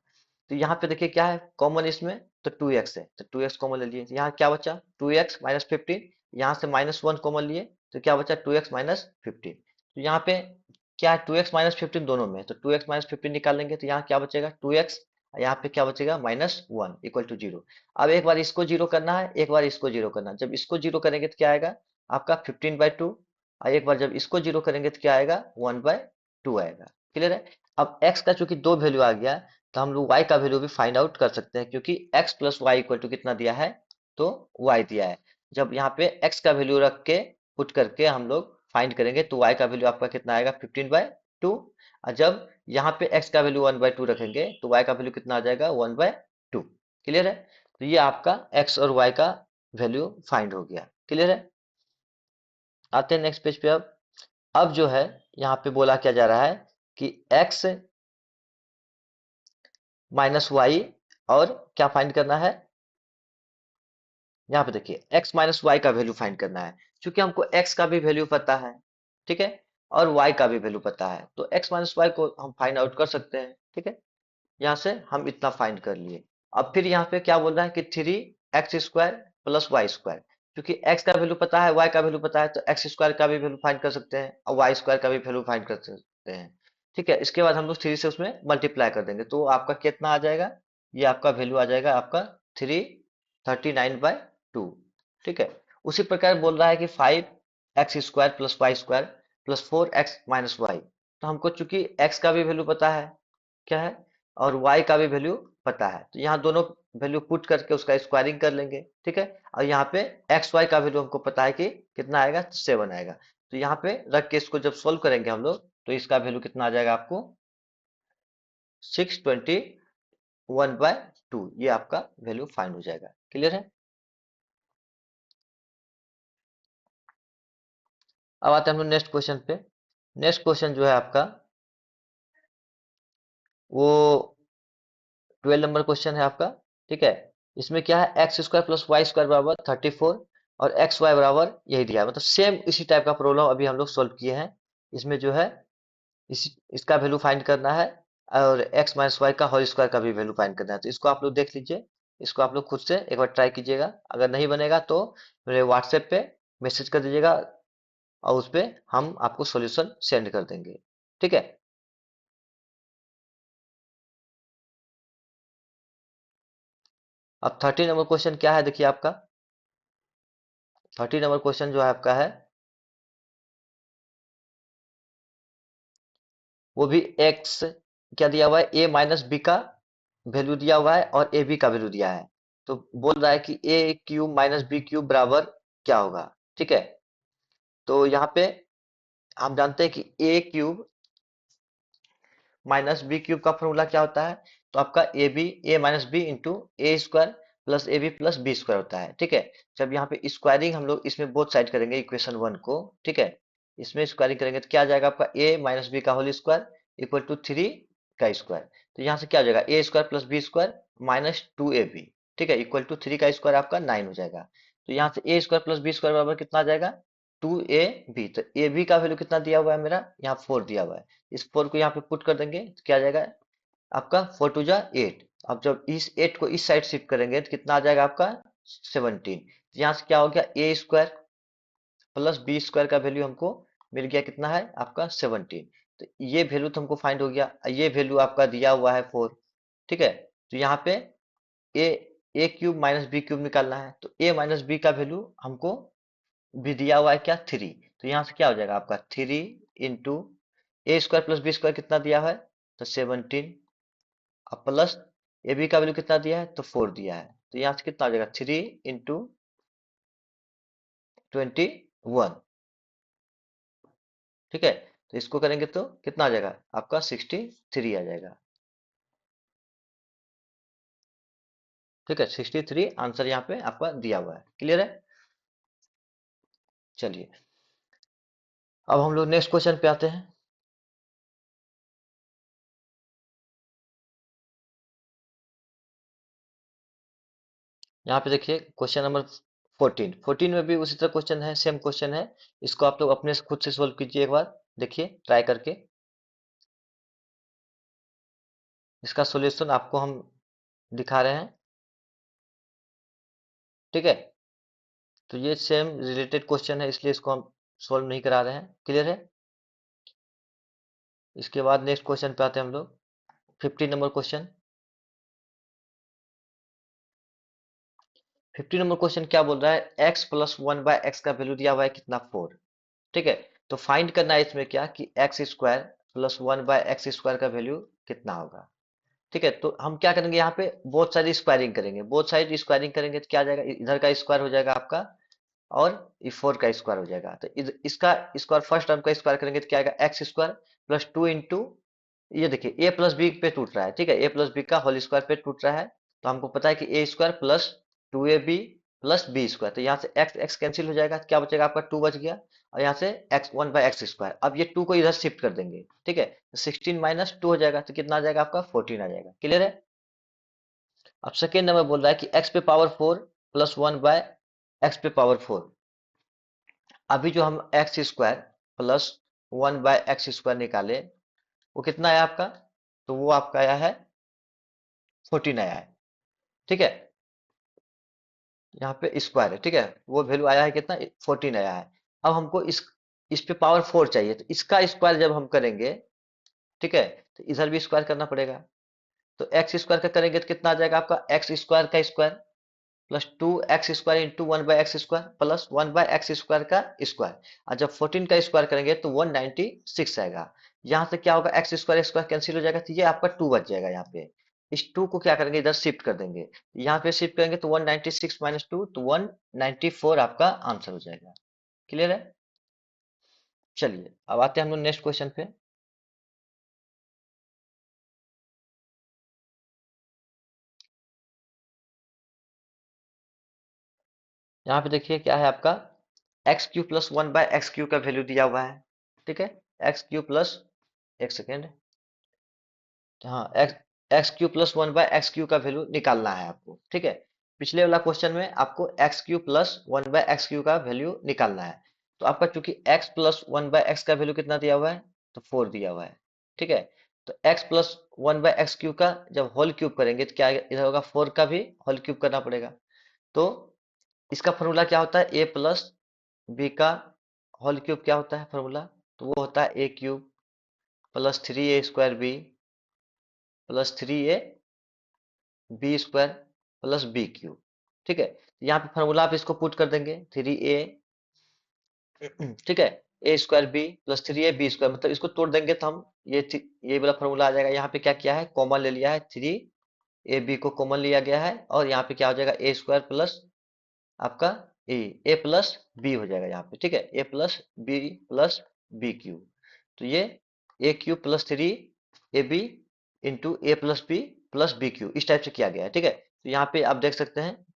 तो यहाँ पे देखिए क्या है कॉमन इसमें, तो 2x है, तो 2x कॉमन ले लिए, यहाँ क्या बचा, 2x माइनस 15, यहाँ से -1 कॉमन लिए, तो क्या बचा, 2x माइनस 15। तो यहाँ पे क्या है, 2x माइनस 15 दोनों में, तो 2x माइनस 15 निकालेंगे तो यहाँ क्या बचेगा, 2x, यहाँ पे क्या बचेगा, -1 इक्वल टू 0। अब एक बार इसको जीरो करना है, एक बार इसको जीरो करना है, जब इसको जीरो करेंगे तो क्या आएगा आपका 15/2, और एक बार जब इसको जीरो करेंगे तो क्या आएगा, 1/2 आएगा। क्लियर है। अब x का चूंकि दो वैल्यू आ गया, तो हम लोग y का वैल्यू भी फाइंड आउट कर सकते हैं, क्योंकि x plus y equal to कितना दिया है, तो y दिया है। जब यहाँ पे x का वैल्यू रख के पुट करके हम लोग फाइंड करेंगे, तो y का वैल्यू आपका कितना आएगा, 15/2, और जब यहाँ पे x का वैल्यू 1/2 रखेंगे तो y का वैल्यू कितना आ जाएगा, 1/2। क्लियर है। तो ये आपका x और y का वैल्यू फाइंड हो गया। क्लियर है। आते हैं नेक्स्ट पेज पे। अब जो है यहाँ पे बोला क्या जा रहा है कि x माइनस वाई, और क्या फाइंड करना है, यहाँ पे देखिए x माइनस वाई का वैल्यू फाइंड करना है, क्योंकि हमको x का भी वैल्यू पता है, ठीक है। और y का भी वैल्यू पता है, तो x माइनस वाई को हम फाइंड आउट कर सकते हैं। ठीक है, यहाँ से हम इतना फाइंड कर लिए। अब फिर यहाँ पे क्या बोल रहा है कि 3x² प्लस वाई स्क्वायर, क्योंकि x का वैल्यू पता है, y का वैल्यू पता है, तो x² का भी वैल्यू फाइंड कर सकते हैं और y² का भी वैल्यू फाइंड कर सकते हैं। ठीक है, इसके बाद हम लोग 3 से उसमें मल्टीप्लाई कर देंगे, तो आपका कितना आ जाएगा, ये आपका वैल्यू आ जाएगा आपका 339/2। ठीक है, उसी प्रकार बोल रहा है कि 5x² plus Y square plus 4x minus y, तो हमको चूंकि x का भी वैल्यू पता है क्या है, और y का भी वैल्यू पता है, तो यहाँ दोनों वैल्यू पुट करके उसका स्क्वायरिंग कर लेंगे। ठीक है, और यहाँ पे एक्स वाई का वैल्यू हमको पता है कि कितना आएगा, 7 आएगा, तो यहाँ पे रख के इसको जब सोल्व करेंगे हम लोग, तो इसका वैल्यू कितना आ जाएगा आपको 621/2, ये आपका वैल्यू फाइंड हो जाएगा। क्लियर है। अब आते हैं हम लोग नेक्स्ट क्वेश्चन पे। नेक्स्ट क्वेश्चन जो है आपका वो 12 नंबर क्वेश्चन है आपका। ठीक है, इसमें क्या है, x² प्लस वाई स्क्वायर बराबर 34 और xy बराबर यही दिया है, मतलब सेम इसी टाइप का प्रॉब्लम अभी हम लोग सोल्व किए हैं। इसमें जो है इसका वैल्यू फाइंड करना है और x माइनस वाई का होल स्क्वायर का भी वैल्यू फाइंड करना है, तो इसको आप लोग देख लीजिए, इसको आप लोग खुद से एक बार ट्राई कीजिएगा, अगर नहीं बनेगा तो मेरे व्हाट्सएप पे मैसेज कर दीजिएगा और उस पे हम आपको सॉल्यूशन सेंड कर देंगे। ठीक है, अब 30 नंबर क्वेश्चन क्या है, देखिए आपका 30 नंबर क्वेश्चन जो है आपका है वो भी x क्या दिया हुआ है, a माइनस बी का वैल्यू दिया हुआ है और ए बी का वैल्यू दिया है, तो बोल रहा है कि A cube minus B cube बराबर क्या होगा। ठीक है, तो यहाँ पे हम जानते हैं कि A cube minus B cube का फॉर्मूला क्या होता है, तो आपका A minus B into A square plus A B plus B square होता है। ठीक है, जब यहाँ पे स्क्वायरिंग हम लोग इसमें बोथ साइड करेंगे इक्वेशन 1 को, ठीक है, इसमें स्क्वायरिंग करेंगे तो क्या आ जाएगा आपका ए माइनस बी का होल स्क्वायर इक्वल टू 3 का स्क्वायर, तो यहाँ से क्या हो जाएगा A square plus B square minus 2ab, ठीक है, इक्वल टू 3 का स्क्वायर आपका 9 हो जाएगा, तो यहाँ से ए स्क्वायर प्लस बी स्क्वायर बराबर कितना आ जाएगा 2ab, तो ए बी का वैल्यू कितना दिया हुआ है मेरा, यहाँ 4 दिया हुआ है, इस 4 को यहाँ पे पुट कर देंगे तो क्या आ जाएगा आपका 4 टू जा 8, अब जब इस 8 को इस साइड शिफ्ट करेंगे तो कितना आ जाएगा आपका 17, तो यहाँ से क्या हो गया ए स्क्वायर प्लस बी स्क्वायर का वैल्यू हमको मिल गया कितना है आपका 17, तो ये वैल्यू तो हमको फाइंड हो गया, ये वैल्यू आपका दिया हुआ है 4। ठीक है, तो यहाँ पे ए ए क्यूब माइनस बी क्यूब निकालना है, तो ए माइनस बी का वैल्यू हमको भी दिया हुआ है क्या 3, तो यहाँ से क्या हो जाएगा आपका 3 into A square plus B square कितना दिया है तो 17, अब प्लस ए बी का वैल्यू कितना दिया है तो 4 दिया है, तो यहाँ से कितना हो जाएगा 3 इंटू 21। ठीक है, तो इसको करेंगे तो कितना आ जाएगा आपका 63 आ जाएगा। ठीक है, 63 आंसर यहाँ पे आपका दिया हुआ है। क्लियर है। चलिए, अब हम लोग नेक्स्ट क्वेश्चन पे आते हैं। यहाँ पे देखिए क्वेश्चन नंबर 14 में भी उसी तरह क्वेश्चन है, सेम क्वेश्चन है, इसको आप लोग अपने से खुद से सोल्व कीजिए एक बार, देखिए ट्राई करके, इसका सॉल्यूशन आपको हम दिखा रहे हैं। ठीक है, तो ये सेम रिलेटेड क्वेश्चन है इसलिए इसको हम सोल्व नहीं करा रहे हैं। क्लियर है। इसके बाद नेक्स्ट क्वेश्चन पे आते हैं हम लोग 15 नंबर क्वेश्चन। 15 नंबर क्वेश्चन क्या बोल रहा है, x प्लस 1/x का वैल्यू दिया हुआ है कितना 4। ठीक है, तो फाइंड करना है इसमें क्या कि x square plus 1/x square का वैल्यू कितना होगा। ठीक है, तो हम क्या करेंगे यहाँ पे बोथ साइड स्क्वायरिंग करेंगे, बोथ साइड स्क्वायरिंग करेंगे तो क्या आ जाएगा, इधर का स्क्वायर हो जाएगा आपका और ये 4 का स्क्वायर हो जाएगा, तो इसका स्क्वायर फर्स्ट टर्म का स्क्वायर करेंगे तो क्या आएगा एक्स स्क्वायर प्लस 2 इंटू, ये देखिए ए प्लस बी पे टूट रहा है। ठीक है, ए प्लस बी का होल स्क्वायर पे टूट रहा है, तो हमको पता है कि A square plus 2ab plus B square, तो यहाँ से एक्स एक्स कैंसिल हो जाएगा, क्या बचेगा आपका 2 बच गया, और यहाँ से एक्स 1/x स्क्वायर, अब ये 2 को इधर शिफ्ट कर देंगे। ठीक है, तो 16 माइनस 2 हो जाएगा, तो कितना आ जाएगा आपका 14 आ जाएगा। क्लियर है। अब सेकेंड नंबर बोल रहा है कि एक्स पे पावर 4 प्लस 1/x पे पावर 4, अभी जो हम एक्स स्क्वायर प्लस 1/x² निकाले, वो कितना आया आपका? तो वो आपका आया है 14 आया है। ठीक है, यहाँ पे स्क्वायर है, ठीक है, वो वैल्यू आया है कितना? 14 आया है। अब हमको इस पे पावर 4 चाहिए, तो इसका स्क्वायर जब हम करेंगे, ठीक है, तो इधर भी स्क्वायर करना पड़ेगा। तो एक्स स्क्वायर का करेंगे तो कितना आ जाएगा आपका? एक्स स्क्वायर का square plus 2x² into 1/x² plus 1/x² का स्क्वायर। और जब 14 का स्क्वायर करेंगे तो 196 आएगा। यहाँ से क्या होगा? एक्स स्क्वायर स्क्वायर कैंसिल हो जाएगा, तो ये आपका 2 बच जाएगा। यहाँ पे इस 2 को क्या करेंगे? इधर शिफ्ट कर देंगे। यहाँ पे शिफ्ट करेंगे तो 196 माइनस 2 तो 194 आपका आंसर हो जाएगा। क्लियर है? चलिए अब आते हैं हम लोग नेक्स्ट क्वेश्चन पे। यहाँ पे देखिए क्या है आपका? x³ प्लस 1/x³ का वैल्यू दिया हुआ है। ठीक है, x³ प्लस, एक सेकेंड, हाँ, एक्स क्यू प्लस 1/x³ का वैल्यू निकालना है आपको। ठीक है, पिछले वाला क्वेश्चन में आपको x³ प्लस 1/x³ का वैल्यू निकालना है। तो आपका चूंकि x प्लस 1/x का वैल्यू कितना दिया हुआ है? तो 4 दिया हुआ है। ठीक है, तो x प्लस 1/x³ का जब होल क्यूब करेंगे तो क्या इधर होगा? 4 का भी होल क्यूब करना पड़ेगा। तो इसका फॉर्मूला क्या होता है? a प्लस बी का होल क्यूब क्या होता है फॉर्मूला? तो वो होता है a³ plus 3a² b plus 3ab² plus b³। ठीक है, यहाँ पे फॉर्मूला आप इसको पुट कर देंगे, 3a, ठीक है, a² b प्लस 3ab² मतलब इसको तोड़ देंगे तो हम ये वाला फॉर्मूला आ जाएगा। यहाँ पे क्या किया है? कॉमन ले लिया है, 3ab को कॉमन लिया गया है, और यहाँ पे क्या हो जाएगा? a² प्लस आपका ए प्लस बी हो जाएगा यहाँ पे। ठीक है, ए प्लस बी क्यूब। तो ये a³ प्लस 3ab इंटू ए प्लस बी क्यूब इस टाइप से किया गया है। ठीक है, तो यहाँ पे आप देख सकते हैं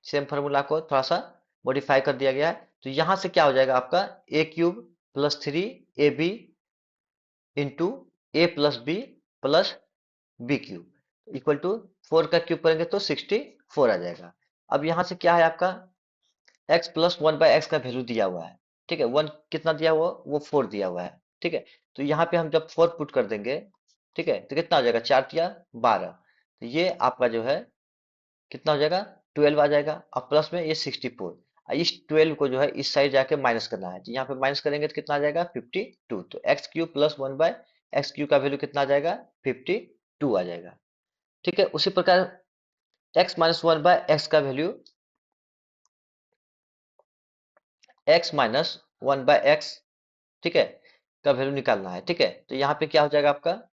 सेम फार्मूला को थोड़ा सा मॉडिफाई कर दिया गया है। तो यहाँ से क्या हो जाएगा आपका? a³ plus 3ab into a plus b equal to 4 का क्यूब करेंगे तो 64 आ जाएगा। अब यहाँ से क्या है आपका? x प्लस 1/x का वैल्यू दिया हुआ है। ठीक है, 1 कितना दिया हुआ? वो 4 दिया हुआ है। ठीक है, तो यहाँ पे हम जब 4 पुट कर देंगे, ठीक है, तो कितना हो जाएगा? 4 या 12, तो ये आपका जो है कितना हो जाएगा? 12 आ जाएगा। और प्लस में ये 64, इस 12 को जो है इस साइड जाके माइनस करना है, तो यहाँ पे माइनस करेंगे तो कितना आ जाएगा? 52। तो x³ प्लस 1/x³ का वैल्यू कितना आ जाएगा? 52 आ जाएगा। ठीक है, उसी प्रकार x माइनस 1/x का वैल्यू, x माइनस 1/x, ठीक है, का वैल्यू निकालना है। ठीक है, तो यहाँ पे क्या हो जाएगा आपका?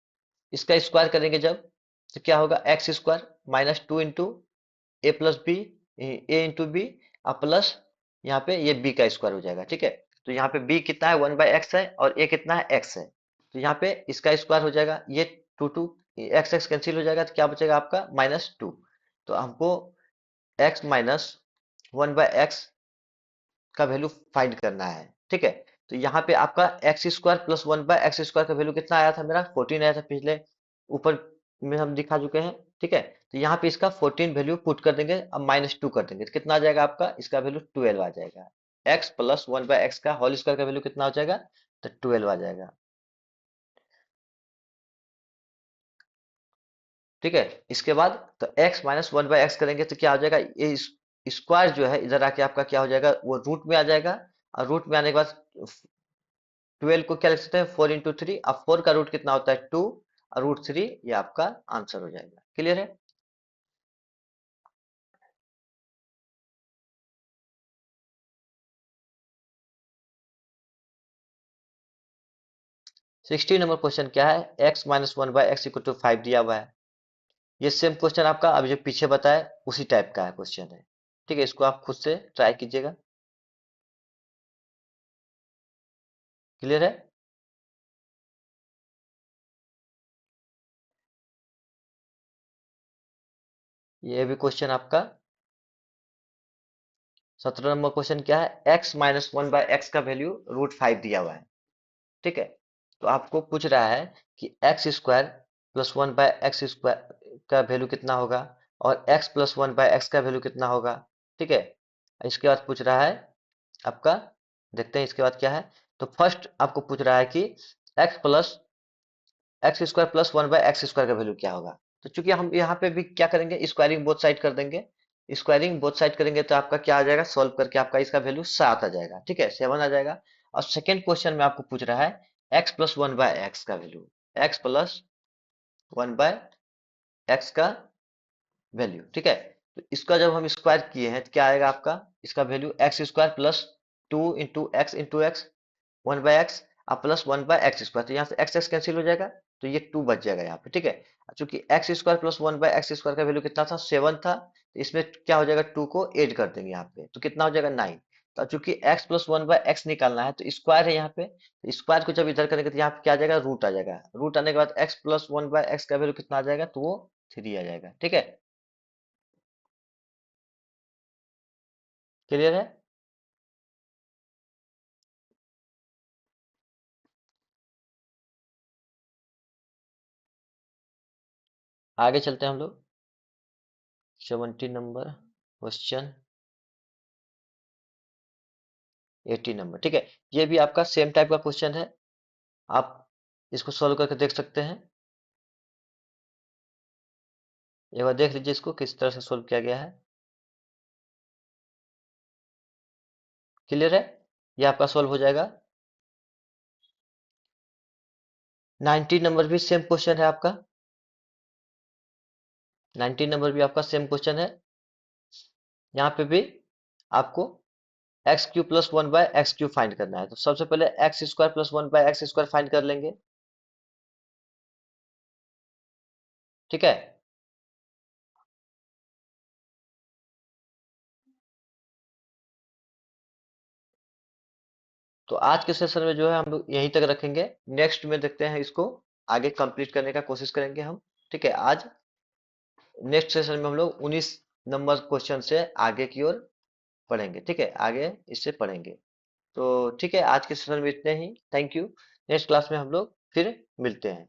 इसका स्क्वायर करेंगे जब, तो क्या होगा? x² माइनस 2 इंटू ए प्लस बी, ए इंटू बी, और प्लस यहाँ पे ये b का स्क्वायर हो जाएगा। ठीक है, तो यहाँ पे b कितना है? 1/x है, और a कितना है? x है। तो यहाँ पे इसका स्क्वायर हो जाएगा, ये 2 x x कैंसिल हो जाएगा, तो क्या बचेगा आपका? -2। तो हमको x माइनस 1/x का वैल्यू फाइंड करना है। ठीक है, तो यहाँ पे आपका x² प्लस 1/x² का वैल्यू कितना आया था मेरा? 14 आया था पिछले ऊपर में हम दिखा चुके हैं। ठीक है, तो यहाँ पे इसका 14 वैल्यू पुट कर देंगे, अब -2 कर देंगे तो कितना आ जाएगा आपका? इसका वैल्यू 12 आ जाएगा। x प्लस 1/x का होल स्क्वायर का वैल्यू कितना हो जाएगा? तो 12 आ जाएगा। ठीक है, इसके बाद तो x माइनस 1/x करेंगे तो क्या हो जाएगा? ये स्क्वायर जो है इधर आके आपका क्या हो जाएगा? वो रूट में आ जाएगा, और रूट में आने के बाद 12 को क्या लिख सकते हैं? 4 × 3, अब 4 का रूट कितना होता है? 2, और √3, ये आपका आंसर हो जाएगा। क्लियर है? 16 नंबर क्वेश्चन क्या है? x minus 1/x equal to 5 दिया हुआ है। ये सेम क्वेश्चन आपका अभी जो पीछे बताया उसी टाइप का है क्वेश्चन है। ठीक है, इसको आप खुद से ट्राई कीजिएगा। क्लियर है? ये भी क्वेश्चन आपका 17 नंबर क्वेश्चन क्या है? x माइनस 1/x का वैल्यू √5 दिया हुआ है। ठीक है, तो आपको पूछ रहा है कि x² प्लस 1/x² का वैल्यू कितना होगा, और x प्लस 1/x का वैल्यू कितना होगा। ठीक है, इसके बाद पूछ रहा है आपका, देखते हैं इसके बाद क्या है? तो फर्स्ट आपको पूछ रहा है कि x square plus one by X square का वैल्यू क्या होगा। तो चूंकि हम यहाँ पे भी क्या करेंगे, स्क्वायरिंग बोथ साइड कर देंगे। स्क्वायरिंग बोथ साइड करेंगे तो आपका क्या आ जाएगा, सॉल्व करके आपका इसका वैल्यू 7 आ जाएगा, ठीक है, 7 आ जाएगा। और सेकेंड क्वेश्चन में आपको पूछ रहा है X plus one by X का value, X plus one by X का वैल्यू, ठीक है। तो इसका जब हम स्क्वायर किए हैं तो क्या आएगा आपका, इसका value X square plus two X one by X अब plus one by X square, तो यहाँ से एक्स एक्स कैंसिल हो जाएगा, तो ये 2 बच जाएगा यहाँ पे, ठीक है। चूंकि x square plus one by X square का वैल्यू कितना था, 7 था, तो इसमें क्या हो जाएगा, 2 को ऐड कर देंगे यहाँ पे, तो कितना हो जाएगा 9। तो चूंकि x plus one by x निकालना है तो स्क्वायर है यहाँ पे, तो स्क्वायर को जब इधर करेंगे तो यहाँ पे क्या आ जाएगा, रूट आ जाएगा। रूट आने के बाद x plus one by X का वैल्यू कितना आ जाएगा, तो वो 3 आ जाएगा, ठीक है। क्लियर है। आगे चलते हैं हम लोग 70 नंबर क्वेश्चन, 80 नंबर, ठीक है। ये भी आपका सेम टाइप का क्वेश्चन है, आप इसको सॉल्व करके देख सकते हैं। एक बार देख लीजिए इसको किस तरह से सॉल्व किया गया है। क्लियर है, ये आपका सॉल्व हो जाएगा। 19 नंबर भी सेम क्वेश्चन है आपका, 19 नंबर भी आपका सेम क्वेश्चन है। यहाँ पे भी आपको x Q plus one by x Q find करना है। तो सबसे पहले x square plus one by X square find कर लेंगे, ठीक है। तो आज के सेशन में जो है हम लोग यहीं तक रखेंगे, नेक्स्ट में देखते हैं इसको आगे कंप्लीट करने का कोशिश करेंगे हम, ठीक है। आज नेक्स्ट सेशन में हम लोग 19 नंबर क्वेश्चन से आगे की ओर पढ़ेंगे, ठीक है, आगे इससे पढ़ेंगे। तो ठीक है, आज के सेशन में इतने ही, थैंक यू। नेक्स्ट क्लास में हम लोग फिर मिलते हैं।